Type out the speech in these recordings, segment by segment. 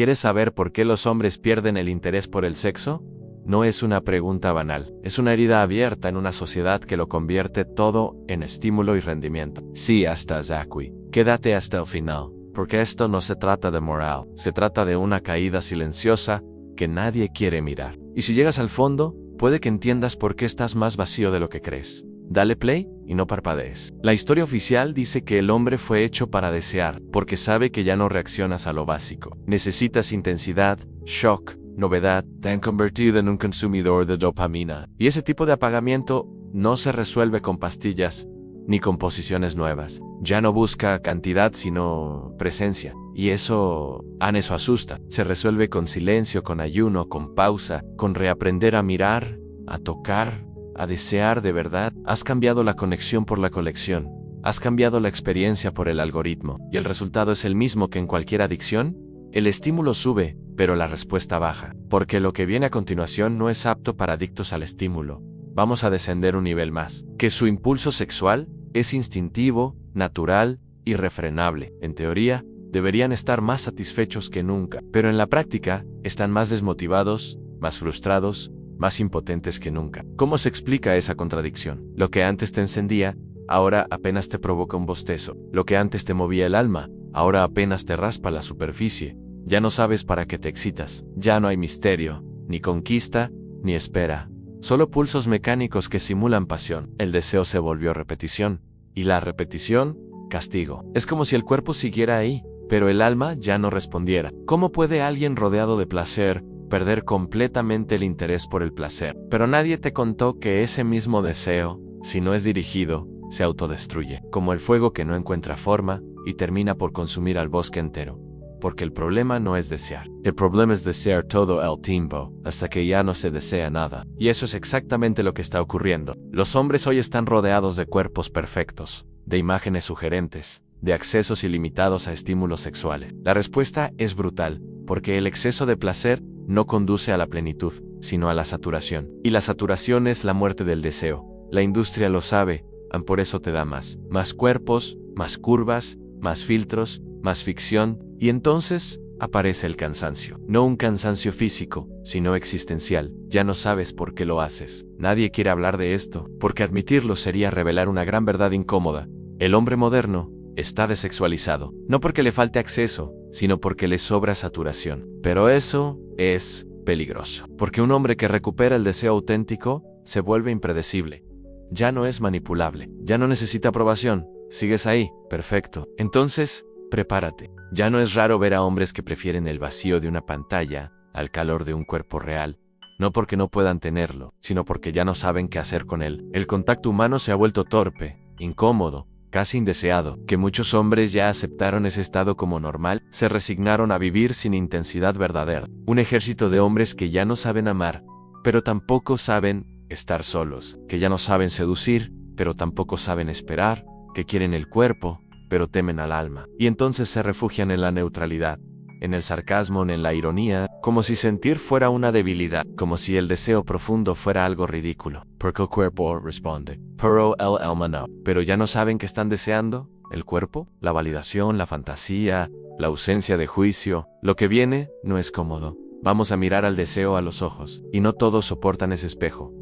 ¿Quieres saber por qué los hombres pierden el interés por el sexo? No es una pregunta banal, es una herida abierta en una sociedad que lo convierte todo en estímulo y rendimiento. Sí, hasta Zachary. Quédate hasta el final, porque esto no se trata de moral, se trata de una caída silenciosa que nadie quiere mirar. Y si llegas al fondo, puede que entiendas por qué estás más vacío de lo que crees. Dale play y no parpadees. La historia oficial dice que el hombre fue hecho para desear, porque sabe que ya no reaccionas a lo básico. Necesitas intensidad, shock, novedad, te han convertido en un consumidor de dopamina. Y ese tipo de apagamiento no se resuelve con pastillas ni con posiciones nuevas. Ya no busca cantidad sino presencia. Y eso asusta. Se resuelve con silencio, con ayuno, con pausa, con reaprender a mirar, a tocar, a desear de verdad. Has cambiado la conexión por la colección. Has cambiado la experiencia por el algoritmo. Y el resultado es el mismo que en cualquier adicción. El estímulo sube, pero la respuesta baja. Porque lo que viene a continuación no es apto para adictos al estímulo. Vamos a descender un nivel más. Que su impulso sexual es instintivo, natural, irrefrenable. En teoría, deberían estar más satisfechos que nunca. Pero en la práctica, están más desmotivados, más frustrados, más impotentes que nunca. ¿Cómo se explica esa contradicción? Lo que antes te encendía, ahora apenas te provoca un bostezo. Lo que antes te movía el alma, ahora apenas te raspa la superficie. Ya no sabes para qué te excitas. Ya no hay misterio, ni conquista, ni espera. Solo pulsos mecánicos que simulan pasión. El deseo se volvió repetición. Y la repetición, castigo. Es como si el cuerpo siguiera ahí, pero el alma ya no respondiera. ¿Cómo puede alguien rodeado de placer perder completamente el interés por el placer? Pero nadie te contó que ese mismo deseo, si no es dirigido, se autodestruye. Como el fuego que no encuentra forma y termina por consumir al bosque entero. Porque el problema no es desear. El problema es desear todo el tiempo, hasta que ya no se desea nada. Y eso es exactamente lo que está ocurriendo. Los hombres hoy están rodeados de cuerpos perfectos, de imágenes sugerentes, de accesos ilimitados a estímulos sexuales. La respuesta es brutal, porque el exceso de placer no conduce a la plenitud, sino a la saturación. Y la saturación es la muerte del deseo. La industria lo sabe, por eso te da más. Más cuerpos, más curvas, más filtros, más ficción, y entonces aparece el cansancio. No un cansancio físico, sino existencial. Ya no sabes por qué lo haces. Nadie quiere hablar de esto, porque admitirlo sería revelar una gran verdad incómoda. El hombre moderno está desexualizado, no porque le falte acceso, sino porque le sobra saturación. Pero eso es peligroso, porque un hombre que recupera el deseo auténtico se vuelve impredecible. Ya no es manipulable, ya no necesita aprobación. ¿Sigues ahí? Perfecto. Entonces, prepárate. Ya no es raro ver a hombres que prefieren el vacío de una pantalla al calor de un cuerpo real. No porque no puedan tenerlo, sino porque ya no saben qué hacer con él. El contacto humano se ha vuelto torpe, incómodo, casi indeseado. Que muchos hombres ya aceptaron ese estado como normal, se resignaron a vivir sin intensidad verdadera. Un ejército de hombres que ya no saben amar, pero tampoco saben estar solos. Que ya no saben seducir, pero tampoco saben esperar. Que quieren el cuerpo, pero temen al alma. Y entonces se refugian en la neutralidad, en el sarcasmo, en la ironía, como si sentir fuera una debilidad, como si el deseo profundo fuera algo ridículo. Porque el cuerpo responde, pero el alma no. Pero ya no saben qué están deseando, el cuerpo, la validación, la fantasía, la ausencia de juicio. Lo que viene no es cómodo. Vamos a mirar al deseo a los ojos, y no todos soportan ese espejo.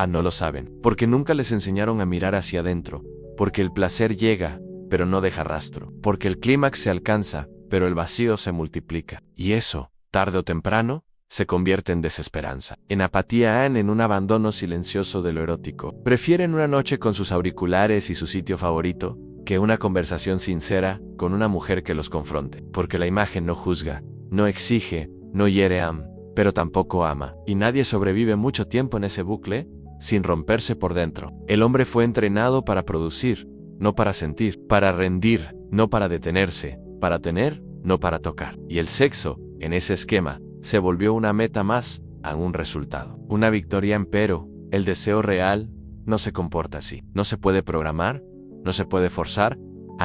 No lo saben, porque nunca les enseñaron a mirar hacia adentro. Porque el placer llega, pero no deja rastro. Porque el clímax se alcanza, pero el vacío se multiplica. Y eso, tarde o temprano, se convierte en desesperanza, en apatía, en un abandono silencioso de lo erótico. Prefieren una noche con sus auriculares y su sitio favorito, que una conversación sincera con una mujer que los confronte. Porque la imagen no juzga, no exige, no hiere, pero tampoco ama. Y nadie sobrevive mucho tiempo en ese bucle, sin romperse por dentro. El hombre fue entrenado para producir, no para sentir, para rendir, no para detenerse, para tener, no para tocar. Y el sexo, en ese esquema, se volvió una meta más a un resultado. Una victoria, pero el deseo real no se comporta así. No se puede programar, no se puede forzar,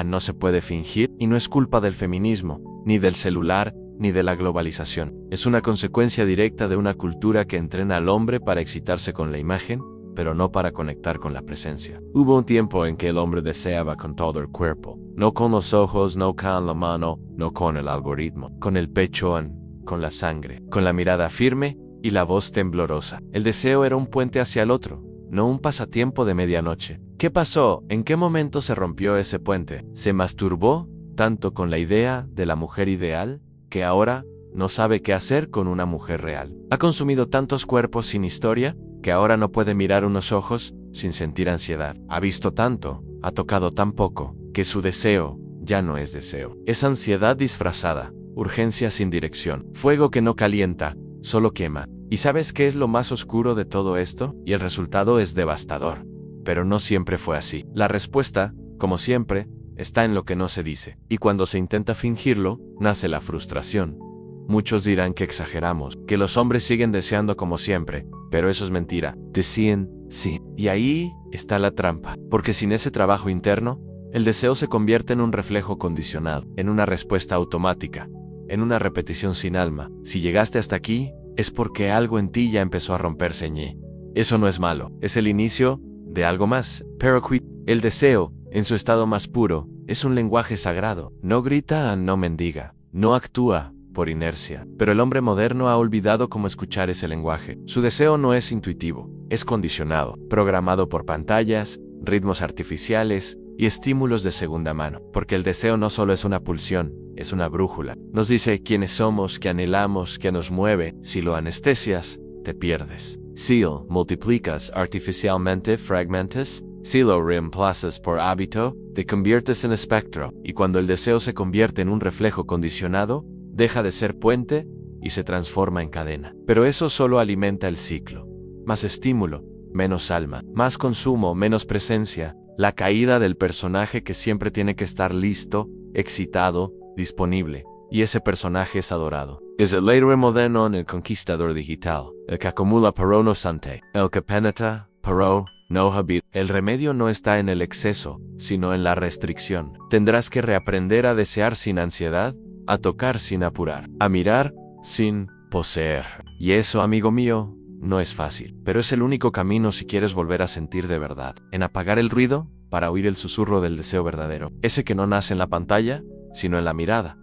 no se puede fingir, y no es culpa del feminismo, ni del celular, ni de la globalización. Es una consecuencia directa de una cultura que entrena al hombre para excitarse con la imagen, pero no para conectar con la presencia. Hubo un tiempo en que el hombre deseaba con todo el cuerpo, no con los ojos, no con la mano, no con el algoritmo, con el pecho, con la sangre, con la mirada firme y la voz temblorosa. El deseo era un puente hacia el otro, no un pasatiempo de medianoche. ¿Qué pasó? ¿En qué momento se rompió ese puente? ¿Se masturbó tanto con la idea de la mujer ideal que ahora no sabe qué hacer con una mujer real? ¿Ha consumido tantos cuerpos sin historia que ahora no puede mirar unos ojos sin sentir ansiedad? ¿Ha visto tanto, ha tocado tan poco, que su deseo ya no es deseo? Es ansiedad disfrazada, urgencia sin dirección, fuego que no calienta, solo quema. ¿Y sabes qué es lo más oscuro de todo esto? Y el resultado es devastador. Pero no siempre fue así. La respuesta, como siempre, está en lo que no se dice. Y cuando se intenta fingirlo, nace la frustración. Muchos dirán que exageramos, que los hombres siguen deseando como siempre, pero eso es mentira. Decían sí. Y ahí está la trampa. Porque sin ese trabajo interno, el deseo se convierte en un reflejo condicionado, en una respuesta automática, en una repetición sin alma. Si llegaste hasta aquí, es porque algo en ti ya empezó a romperse. Eso no es malo, es el inicio de algo más. Pero el deseo, en su estado más puro, es un lenguaje sagrado. No grita, no mendiga, no actúa por inercia. Pero el hombre moderno ha olvidado cómo escuchar ese lenguaje. Su deseo no es intuitivo, es condicionado, programado por pantallas, ritmos artificiales y estímulos de segunda mano. Porque el deseo no solo es una pulsión, es una brújula. Nos dice quiénes somos, qué anhelamos, qué nos mueve. Si lo anestesias, te pierdes. Si lo multiplicas artificialmente, fragmentas. Si lo reemplazas por hábito, te conviertes en espectro. Y cuando el deseo se convierte en un reflejo condicionado, deja de ser puente y se transforma en cadena. Pero eso solo alimenta el ciclo. Más estímulo, menos alma. Más consumo, menos presencia. La caída del personaje que siempre tiene que estar listo, excitado, disponible. Y ese personaje es adorado. Es el héroe moderno, el conquistador digital, el que acumula pero no sante, el que penetra pero no habita. El remedio no está en el exceso, sino en la restricción. Tendrás que reaprender a desear sin ansiedad, a tocar sin apurar, a mirar sin poseer. Y eso, amigo mío, no es fácil, pero es el único camino si quieres volver a sentir de verdad. En apagar el ruido para oír el susurro del deseo verdadero. Ese que no nace en la pantalla, sino en la mirada.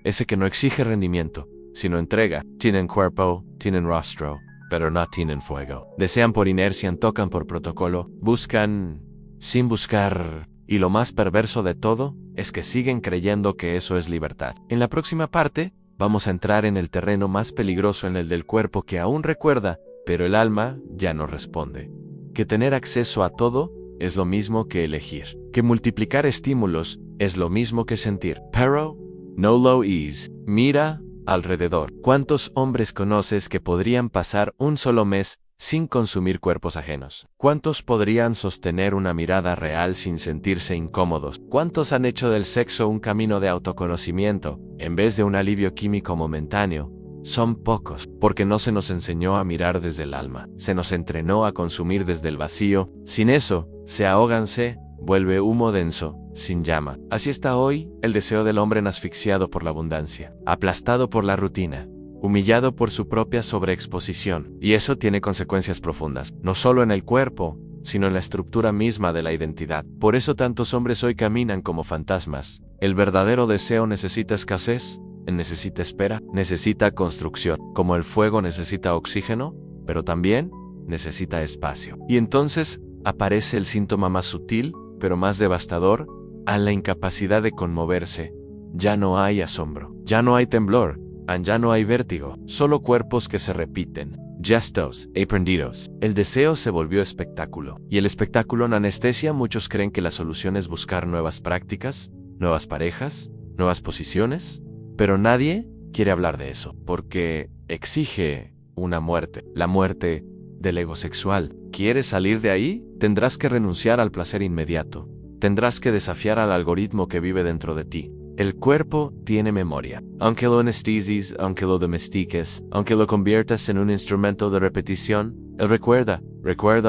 Ese que no exige rendimiento, sino entrega. Tienen cuerpo, tienen rostro, pero no tienen fuego. Desean por inercia, tocan por protocolo, buscan sin buscar. Y lo más perverso de todo es que siguen creyendo que eso es libertad. En la próxima parte, vamos a entrar en el terreno más peligroso, en el del cuerpo que aún recuerda, pero el alma ya no responde. Que tener acceso a todo es lo mismo que elegir. Que multiplicar estímulos es lo mismo que sentir. Pero no lo es. Mira alrededor. ¿Cuántos hombres conoces que podrían pasar un solo mes sin consumir cuerpos ajenos? ¿Cuántos podrían sostener una mirada real sin sentirse incómodos? ¿Cuántos han hecho del sexo un camino de autoconocimiento en vez de un alivio químico momentáneo? Son pocos, porque no se nos enseñó a mirar desde el alma, se nos entrenó a consumir desde el vacío. Sin eso, se ahogan, se vuelve humo denso, sin llama. Así está hoy el deseo del hombre asfixiado por la abundancia, aplastado por la rutina, humillado por su propia sobreexposición. Y eso tiene consecuencias profundas, no solo en el cuerpo, sino en la estructura misma de la identidad. Por eso tantos hombres hoy caminan como fantasmas. El verdadero deseo necesita escasez, necesita espera, necesita construcción. Como el fuego necesita oxígeno, pero también necesita espacio. Y entonces aparece el síntoma más sutil, pero más devastador, a la incapacidad de conmoverse. Ya no hay asombro, ya no hay temblor, ya no hay vértigo, solo cuerpos que se repiten, gestos, aprendidos. El deseo se volvió espectáculo, y el espectáculo en anestesia. Muchos creen que la solución es buscar nuevas prácticas, nuevas parejas, nuevas posiciones, pero nadie quiere hablar de eso, porque exige una muerte, la muerte del ego sexual. ¿Quieres salir de ahí? Tendrás que renunciar al placer inmediato. Tendrás que desafiar al algoritmo que vive dentro de ti. El cuerpo tiene memoria. Aunque lo anestesies, aunque lo domestiques, aunque lo conviertas en un instrumento de repetición, él recuerda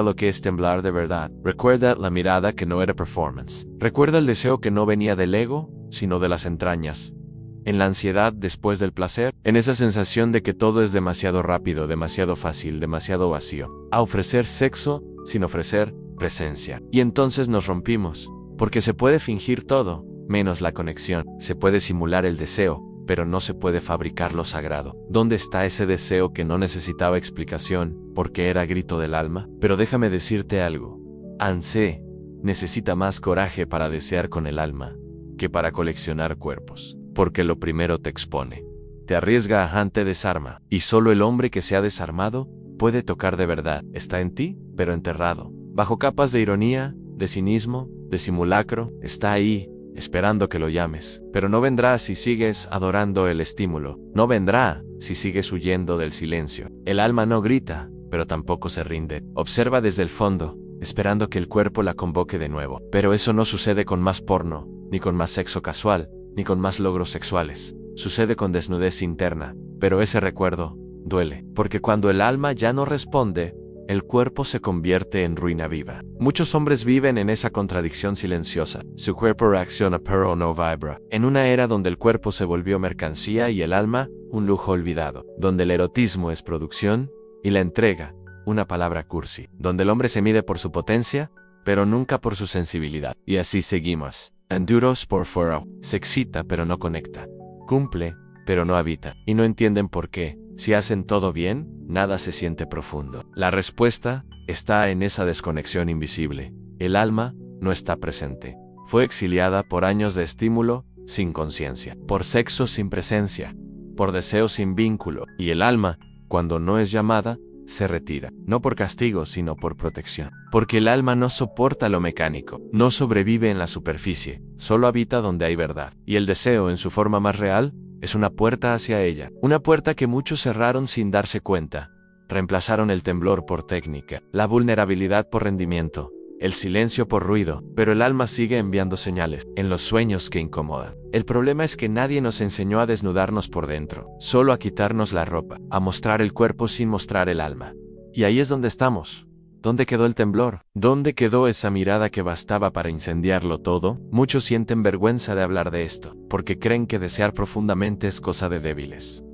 lo que es temblar de verdad. Recuerda la mirada que no era performance. Recuerda el deseo que no venía del ego, sino de las entrañas. En la ansiedad después del placer, en esa sensación de que todo es demasiado rápido, demasiado fácil, demasiado vacío. A ofrecer sexo sin ofrecer presencia. Y entonces nos rompimos, porque se puede fingir todo, menos la conexión. Se puede simular el deseo, pero no se puede fabricar lo sagrado. ¿Dónde está ese deseo que no necesitaba explicación porque era grito del alma? Pero déjame decirte algo. Ansé necesita más coraje para desear con el alma que para coleccionar cuerpos, porque lo primero te expone. Te arriesga, te desarma, y solo el hombre que se ha desarmado puede tocar de verdad. Está en ti, pero enterrado, bajo capas de ironía, de cinismo, de simulacro. Está ahí, esperando que lo llames, pero no vendrá si sigues adorando el estímulo. No vendrá si sigues huyendo del silencio. El alma no grita, pero tampoco se rinde. Observa desde el fondo, esperando que el cuerpo la convoque de nuevo. Pero eso no sucede con más porno, ni con más sexo casual, ni con más logros sexuales. Sucede con desnudez interna, pero ese recuerdo duele, porque cuando el alma ya no responde, el cuerpo se convierte en ruina viva. Muchos hombres viven en esa contradicción silenciosa. Su cuerpo reacciona pero no vibra. En una era donde el cuerpo se volvió mercancía y el alma un lujo olvidado. Donde el erotismo es producción y la entrega una palabra cursi. Donde el hombre se mide por su potencia, pero nunca por su sensibilidad. Y así seguimos. Enduros por fuera. Se excita pero no conecta. Cumple pero no habita. Y no entienden por qué. Si hacen todo bien, nada se siente profundo. La respuesta está en esa desconexión invisible. El alma no está presente. Fue exiliada por años de estímulo sin conciencia, por sexo sin presencia, por deseo sin vínculo. Y el alma, cuando no es llamada, se retira. No por castigo, sino por protección. Porque el alma no soporta lo mecánico, no sobrevive en la superficie, solo habita donde hay verdad. Y el deseo, en su forma más real, es una puerta hacia ella, una puerta que muchos cerraron sin darse cuenta. Reemplazaron el temblor por técnica, la vulnerabilidad por rendimiento, el silencio por ruido, pero el alma sigue enviando señales, en los sueños que incomodan. El problema es que nadie nos enseñó a desnudarnos por dentro, solo a quitarnos la ropa, a mostrar el cuerpo sin mostrar el alma. Y ahí es donde estamos. ¿Dónde quedó el temblor? ¿Dónde quedó esa mirada que bastaba para incendiarlo todo? Muchos sienten vergüenza de hablar de esto, porque creen que desear profundamente es cosa de débiles.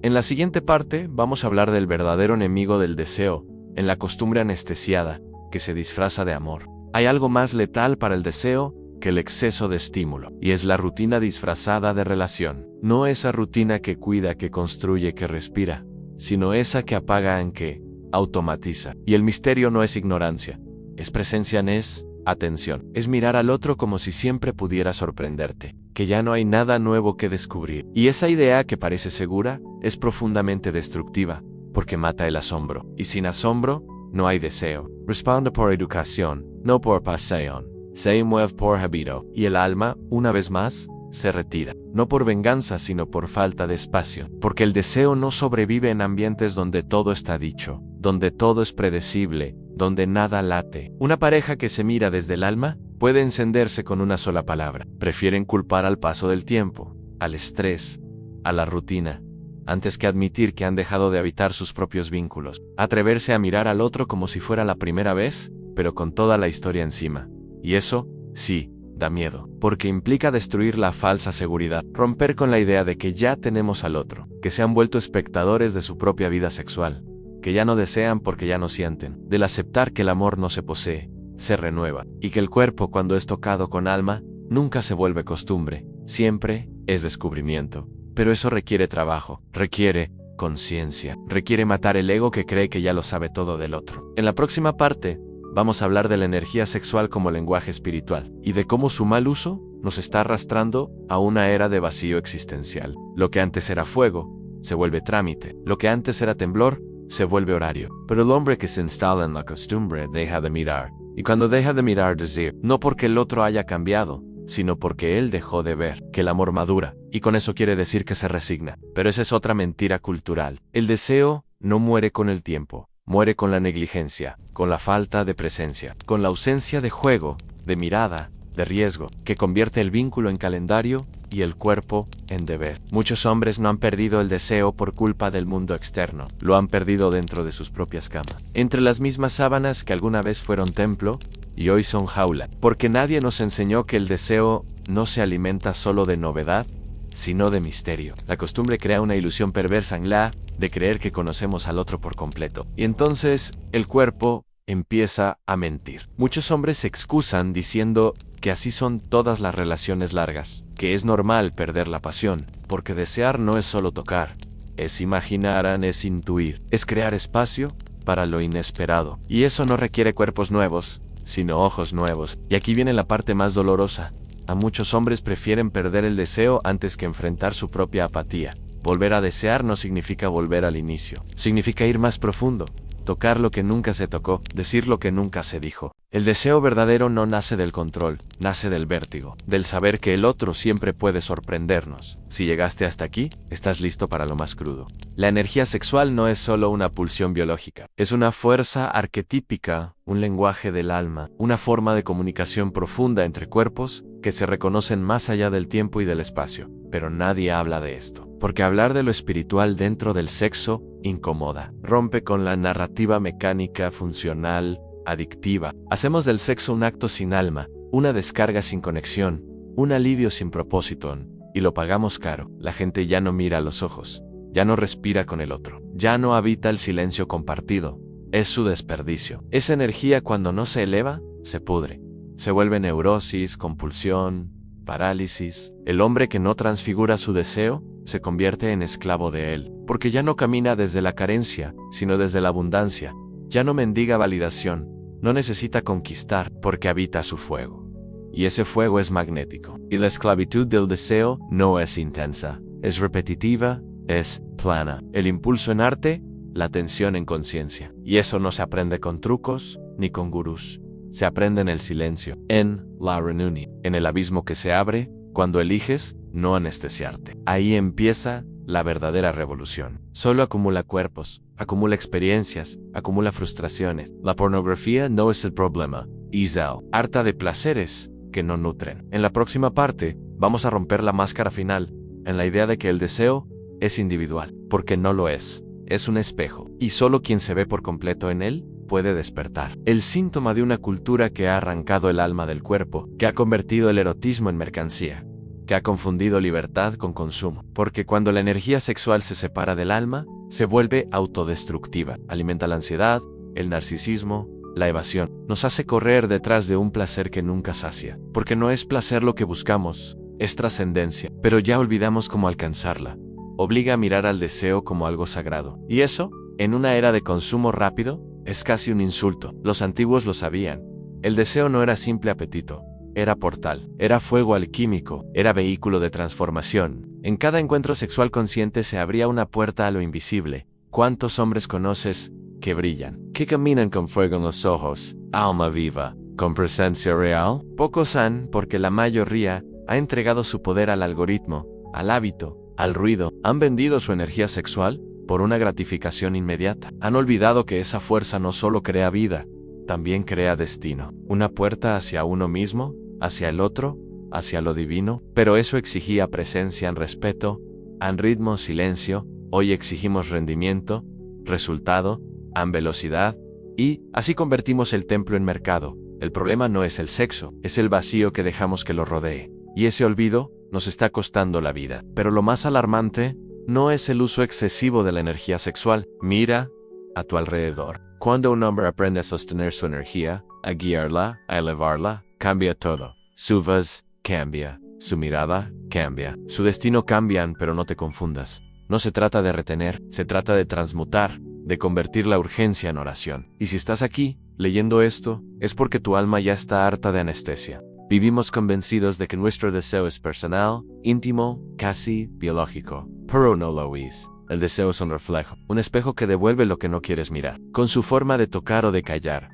En la siguiente parte, vamos a hablar del verdadero enemigo del deseo, en la costumbre anestesiada, que se disfraza de amor. Hay algo más letal para el deseo que el exceso de estímulo, y es la rutina disfrazada de relación. No esa rutina que cuida, que construye, que respira, sino esa que apaga en que automatiza. Y el misterio no es ignorancia, es presencia, es atención, es mirar al otro como si siempre pudiera sorprenderte, que ya no hay nada nuevo que descubrir. Y esa idea que parece segura es profundamente destructiva, porque mata el asombro, y sin asombro no hay deseo. Responde por educación, no por pasión. Se mueve por hábito, y el alma, una vez más, se retira, no por venganza sino por falta de espacio, porque el deseo no sobrevive en ambientes donde todo está dicho, donde todo es predecible, donde nada late. Una pareja que se mira desde el alma puede encenderse con una sola palabra. Prefieren culpar al paso del tiempo, al estrés, a la rutina, antes que admitir que han dejado de habitar sus propios vínculos. Atreverse a mirar al otro como si fuera la primera vez, pero con toda la historia encima. Y eso, sí, da miedo, porque implica destruir la falsa seguridad, romper con la idea de que ya tenemos al otro, que se han vuelto espectadores de su propia vida sexual, que ya no desean porque ya no sienten, del aceptar que el amor no se posee, se renueva, y que el cuerpo cuando es tocado con alma, nunca se vuelve costumbre, siempre es descubrimiento. Pero eso requiere trabajo, requiere conciencia, requiere matar el ego que cree que ya lo sabe todo del otro. En la próxima parte, vamos a hablar de la energía sexual como lenguaje espiritual, y de cómo su mal uso nos está arrastrando a una era de vacío existencial. Lo que antes era fuego, se vuelve trámite. Lo que antes era temblor, se vuelve horario. Pero el hombre que se instala en la costumbre deja de mirar. Y cuando deja de mirar, decir, no porque el otro haya cambiado, sino porque él dejó de ver que el amor madura, y con eso quiere decir que se resigna. Pero esa es otra mentira cultural. El deseo no muere con el tiempo, muere con la negligencia, con la falta de presencia, con la ausencia de juego, de mirada, de riesgo, que convierte el vínculo en calendario y el cuerpo en deber. Muchos hombres no han perdido el deseo por culpa del mundo externo, lo han perdido dentro de sus propias camas, entre las mismas sábanas que alguna vez fueron templo y hoy son jaula, porque nadie nos enseñó que el deseo no se alimenta solo de novedad, sino de misterio. La costumbre crea una ilusión perversa en la de creer que conocemos al otro por completo. Y entonces, el cuerpo empieza a mentir. Muchos hombres se excusan diciendo que así son todas las relaciones largas, que es normal perder la pasión, porque desear no es solo tocar, es imaginar, es intuir, es crear espacio para lo inesperado. Y eso no requiere cuerpos nuevos, sino ojos nuevos. Y aquí viene la parte más dolorosa. A muchos hombres prefieren perder el deseo antes que enfrentar su propia apatía. Volver a desear no significa volver al inicio, significa ir más profundo. Tocar lo que nunca se tocó, decir lo que nunca se dijo. El deseo verdadero no nace del control, nace del vértigo, del saber que el otro siempre puede sorprendernos. Si llegaste hasta aquí, estás listo para lo más crudo. La energía sexual no es solo una pulsión biológica, es una fuerza arquetípica, un lenguaje del alma, una forma de comunicación profunda entre cuerpos que se reconocen más allá del tiempo y del espacio. Pero nadie habla de esto, porque hablar de lo espiritual dentro del sexo incomoda, rompe con la narrativa mecánica, funcional, adictiva. Hacemos del sexo un acto sin alma, una descarga sin conexión, un alivio sin propósito, y lo pagamos caro. La gente ya no mira a los ojos, ya no respira con el otro, ya no habita el silencio compartido. Es su desperdicio. Esa energía, cuando no se eleva, se pudre. Se vuelve neurosis, compulsión, parálisis. El hombre que no transfigura su deseo se convierte en esclavo de él, porque ya no camina desde la carencia, sino desde la abundancia. Ya no mendiga validación, no necesita conquistar, porque habita su fuego. Y ese fuego es magnético. Y la esclavitud del deseo no es intensa, es repetitiva, es plana. El impulso en arte, la tensión en conciencia. Y eso no se aprende con trucos ni con gurús. Se aprende en el silencio, en la renuni, en el abismo que se abre cuando eliges no anestesiarte. Ahí empieza la verdadera revolución. Solo acumula cuerpos, acumula experiencias, acumula frustraciones. La pornografía no es el problema. Isao, harta de placeres que no nutren. En la próxima parte, vamos a romper la máscara final, en la idea de que el deseo es individual, porque no lo es. Es un espejo, y solo quien se ve por completo en él puede despertar. El síntoma de una cultura que ha arrancado el alma del cuerpo, que ha convertido el erotismo en mercancía, que ha confundido libertad con consumo. Porque cuando la energía sexual se separa del alma, se vuelve autodestructiva. Alimenta la ansiedad, el narcisismo, la evasión. Nos hace correr detrás de un placer que nunca sacia. Porque no es placer lo que buscamos, es trascendencia. Pero ya olvidamos cómo alcanzarla. Obliga a mirar al deseo como algo sagrado. Y eso, en una era de consumo rápido, es casi un insulto. Los antiguos lo sabían. El deseo no era simple apetito. Era portal, era fuego alquímico, era vehículo de transformación. En cada encuentro sexual consciente se abría una puerta a lo invisible. ¿Cuántos hombres conoces que brillan, que caminan con fuego en los ojos, alma viva, con presencia real? Pocos han, porque la mayoría ha entregado su poder al algoritmo, al hábito, al ruido. Han vendido su energía sexual por una gratificación inmediata. Han olvidado que esa fuerza no solo crea vida, también crea destino. Una puerta hacia uno mismo, hacia el otro, hacia lo divino. Pero eso exigía presencia en respeto, en ritmo, silencio. Hoy exigimos rendimiento, resultado, en velocidad, y así convertimos el templo en mercado. El problema no es el sexo, es el vacío que dejamos que lo rodee. Y ese olvido nos está costando la vida. Pero lo más alarmante no es el uso excesivo de la energía sexual. Mira a tu alrededor. Cuando un hombre aprende a sostener su energía, a guiarla, a elevarla, cambia todo. Su voz cambia, su mirada cambia, su destino cambian, pero no te confundas. No se trata de retener, se trata de transmutar, de convertir la urgencia en oración. Y si estás aquí, leyendo esto, es porque tu alma ya está harta de anestesia. Vivimos convencidos de que nuestro deseo es personal, íntimo, casi biológico. Pero no lo es. El deseo es un reflejo, un espejo que devuelve lo que no quieres mirar, con su forma de tocar o de callar,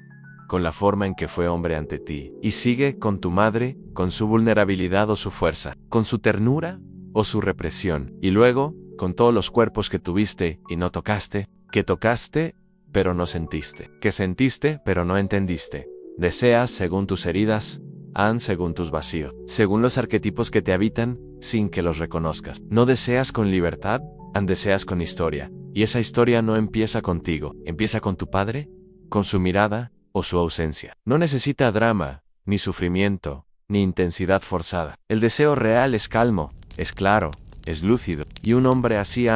con la forma en que fue hombre ante ti. Y sigue con tu madre, con su vulnerabilidad o su fuerza, con su ternura o su represión. Y luego, con todos los cuerpos que tuviste y no tocaste, que tocaste pero no sentiste, que sentiste pero no entendiste. Deseas según tus heridas, según tus vacíos, según los arquetipos que te habitan, sin que los reconozcas. No deseas con libertad, deseas con historia. Y esa historia no empieza contigo, empieza con tu padre, con su mirada o su ausencia. No necesita drama, ni sufrimiento, ni intensidad forzada. El deseo real es calmo, es claro, es lúcido. Y un hombre así,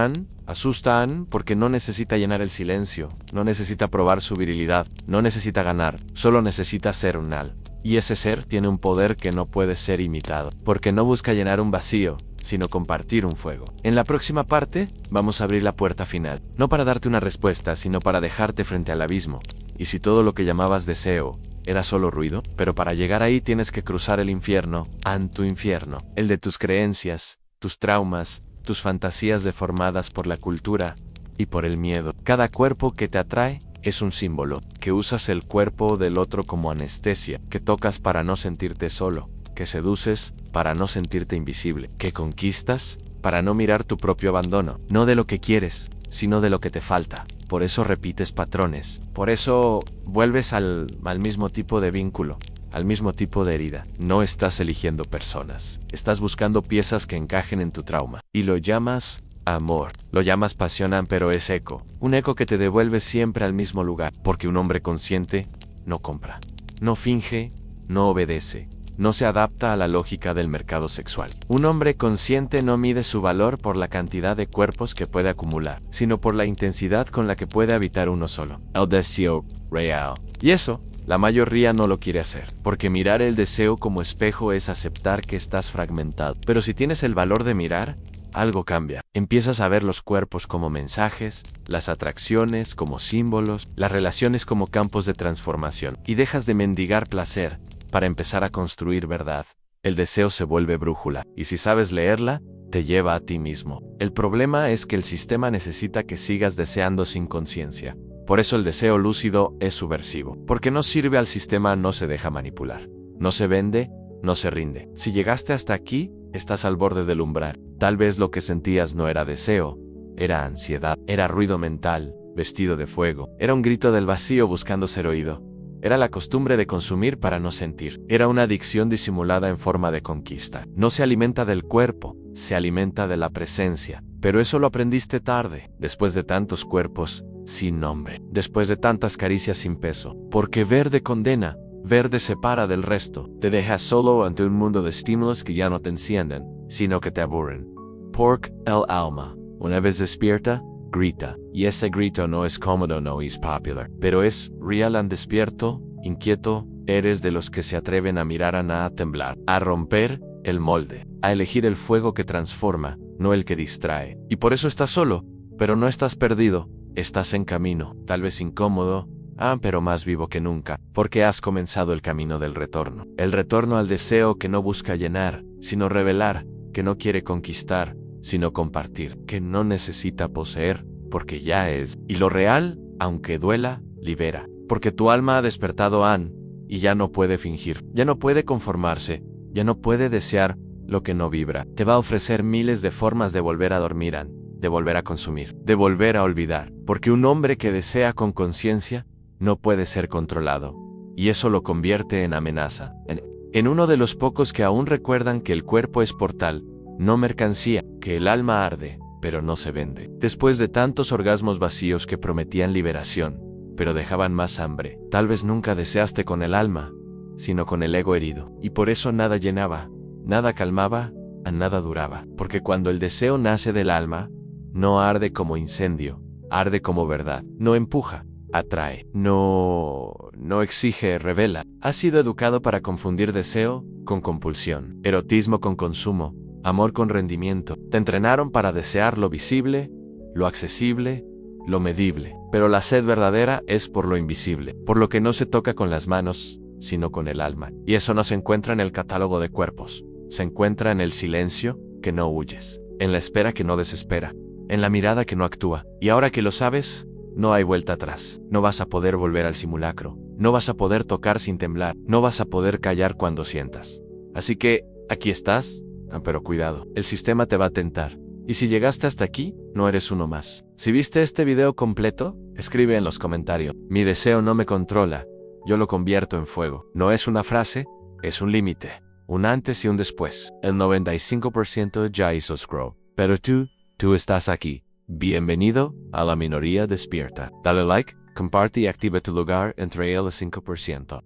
Asustan porque no necesita llenar el silencio, no necesita probar su virilidad, no necesita ganar, solo necesita ser un al. Y ese ser tiene un poder que no puede ser imitado, porque no busca llenar un vacío, sino compartir un fuego. En la próxima parte, vamos a abrir la puerta final, no para darte una respuesta, sino para dejarte frente al abismo. Y si todo lo que llamabas deseo era solo ruido, pero para llegar ahí tienes que cruzar el infierno, tu infierno, el de tus creencias, tus traumas, tus fantasías deformadas por la cultura y por el miedo. Cada cuerpo que te atrae es un símbolo, que usas el cuerpo del otro como anestesia, que tocas para no sentirte solo, que seduces para no sentirte invisible, que conquistas para no mirar tu propio abandono, no de lo que quieres, sino de lo que te falta. Por eso repites patrones, por eso vuelves al mismo tipo de vínculo, al mismo tipo de herida. No estás eligiendo personas, estás buscando piezas que encajen en tu trauma. Y lo llamas amor, lo llamas pasión, pero es eco. Un eco que te devuelve siempre al mismo lugar, porque un hombre consciente no compra, no finge, no obedece, no se adapta a la lógica del mercado sexual. Un hombre consciente no mide su valor por la cantidad de cuerpos que puede acumular, sino por la intensidad con la que puede habitar uno solo. El deseo real. Y eso, la mayoría no lo quiere hacer, porque mirar el deseo como espejo es aceptar que estás fragmentado. Pero si tienes el valor de mirar, algo cambia. Empiezas a ver los cuerpos como mensajes, las atracciones como símbolos, las relaciones como campos de transformación, y dejas de mendigar placer para empezar a construir verdad. El deseo se vuelve brújula, y si sabes leerla, te lleva a ti mismo. El problema es que el sistema necesita que sigas deseando sin conciencia. Por eso el deseo lúcido es subversivo, porque no sirve al sistema, no se deja manipular, no se vende, no se rinde. Si llegaste hasta aquí, estás al borde del umbral. Tal vez lo que sentías no era deseo, era ansiedad, era ruido mental, vestido de fuego, era un grito del vacío buscando ser oído. Era la costumbre de consumir para no sentir. Era una adicción disimulada en forma de conquista. No se alimenta del cuerpo, se alimenta de la presencia. Pero eso lo aprendiste tarde, después de tantos cuerpos sin nombre, después de tantas caricias sin peso. Porque verde condena, verde separa del resto. Te dejas solo ante un mundo de estímulos que ya no te encienden, sino que te aburren. Pork el alma. Una vez despierta, grita. Y ese grito no es cómodo, no es popular, pero es real and despierto, inquieto. Eres de los que se atreven a mirar a temblar, a romper el molde, a elegir el fuego que transforma, no el que distrae. Y por eso estás solo, pero no estás perdido, estás en camino, tal vez incómodo, pero más vivo que nunca, porque has comenzado el camino del retorno. El retorno al deseo que no busca llenar, sino revelar, que no quiere conquistar, sino compartir, que no necesita poseer, porque ya es. Y lo real, aunque duela, libera, porque tu alma ha despertado y ya no puede fingir, ya no puede conformarse, ya no puede desear lo que no vibra. Te va a ofrecer miles de formas de volver a dormir, de volver a consumir, de volver a olvidar, porque un hombre que desea con conciencia no puede ser controlado, y eso lo convierte en amenaza, en uno de los pocos que aún recuerdan que el cuerpo es portal, no mercancía, que el alma arde, pero no se vende. Después de tantos orgasmos vacíos que prometían liberación, pero dejaban más hambre, tal vez nunca deseaste con el alma, sino con el ego herido, y por eso nada llenaba, nada calmaba, nada duraba, porque cuando el deseo nace del alma, no arde como incendio, arde como verdad, no empuja, atrae, no exige, revela. Has sido educado para confundir deseo con compulsión, erotismo con consumo, amor con rendimiento. Te entrenaron para desear lo visible, lo accesible, lo medible. Pero la sed verdadera es por lo invisible, por lo que no se toca con las manos, sino con el alma. Y eso no se encuentra en el catálogo de cuerpos. Se encuentra en el silencio que no huyes, en la espera que no desespera, en la mirada que no actúa. Y ahora que lo sabes, no hay vuelta atrás. No vas a poder volver al simulacro. No vas a poder tocar sin temblar. No vas a poder callar cuando sientas. Así que, aquí estás, pero cuidado, el sistema te va a tentar. Y si llegaste hasta aquí, no eres uno más. Si viste este video completo, escribe en los comentarios. Mi deseo no me controla, yo lo convierto en fuego. No es una frase, es un límite. Un antes y un después. El 95% ya hizo scroll. Pero tú estás aquí. Bienvenido a la minoría despierta. Dale like, comparte y activa tu lugar entre el 5%.